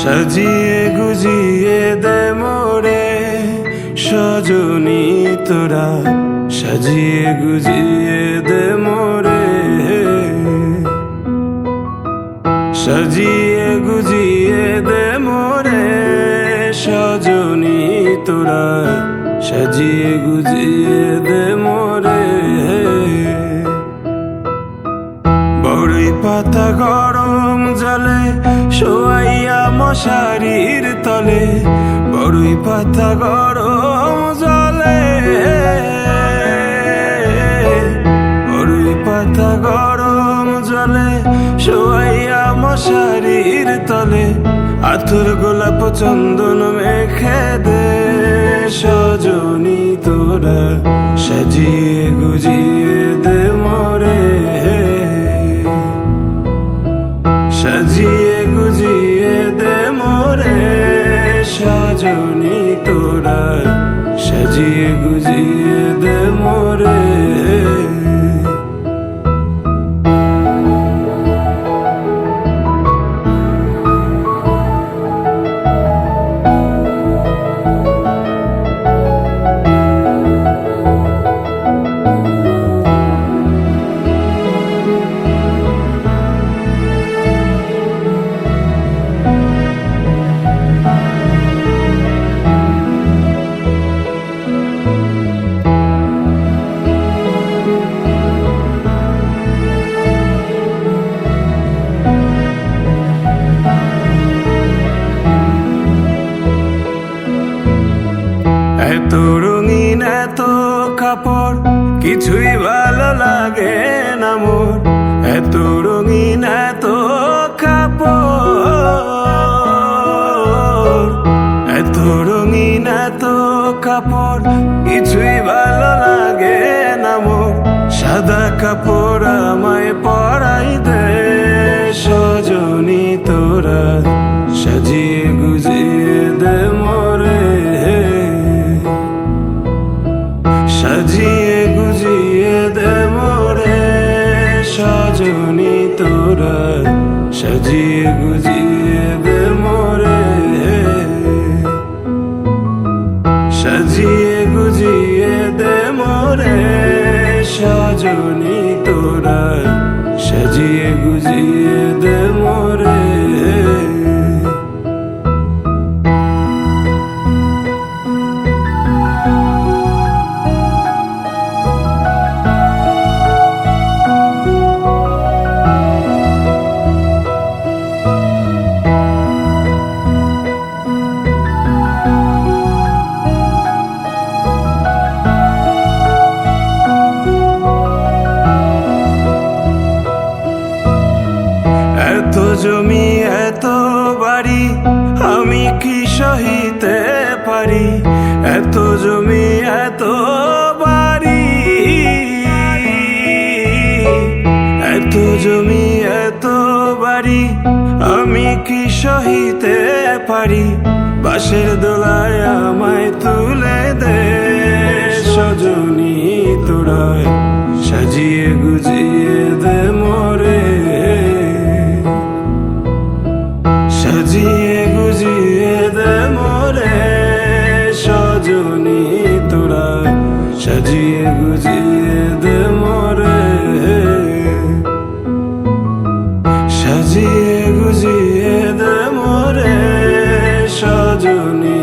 সাজিয়ে গুজিয়ে দে মোরে সজনী তোরা, সাজিয়ে গুজিয়ে দে মোরে, সাজিয়ে গুজিয়ে দে মোরে সজনী তোরা, সাজিয়ে গুজিয়ে দে মোরে। বড়ই পাতা গরম জলে শোয়াইয়া মশারির তলে, বড়ই পাতা গরম জলে, বড়ই পাতা গরম জলে শোয়াইয়া মশারির তলে, আতর গোলাপ চন্দন মেখে দে সজনী তোরা, সাজিয়ে গুজিয়ে দে মোরে, সাজিয়ে গুজিয়ে দে মোরে সজনী তোরা, সাজিয়ে গুজিয়ে দে মোরে। এত রঙিন এত কাপড় কিছুই ভালো লাগে না মোর, এত রঙিন এত কাপড়, এত রঙিন এত কাপড় কিছুই ভালো লাগে না মোর, সাদা কাপড় আমায় পরাই দে সজনী তোরা, সাজিয়ে গুজিয়ে দে মোরে, সাজিয়ে গুজিয়ে দে মোরে সজনী তোরা, সাজিয়ে গুজিয়ে দে মোরে, সাজিয়ে গুজিয়ে দে মোরে সজনী তোরা, সাজিয়ে গুজিয়ে দে মোরে। এত জমি এত বাড়ি আমি কি সহিতে পারি, এত জমি এত বাড়ি, এত জমি এত বাড়ি আমি কি সহিতে পারি, বাঁশের দোলায় আমায় তুলে দে সজনী তোরা, সাজিয়ে গুজিয়ে দে মোরে, সাজিয়ে গুজিয়ে দে মোরে সজনী তোরা, সাজিয়ে গুজিয়ে দে মোরে, সাজিয়ে গুজিয়ে দে মোরে সজনী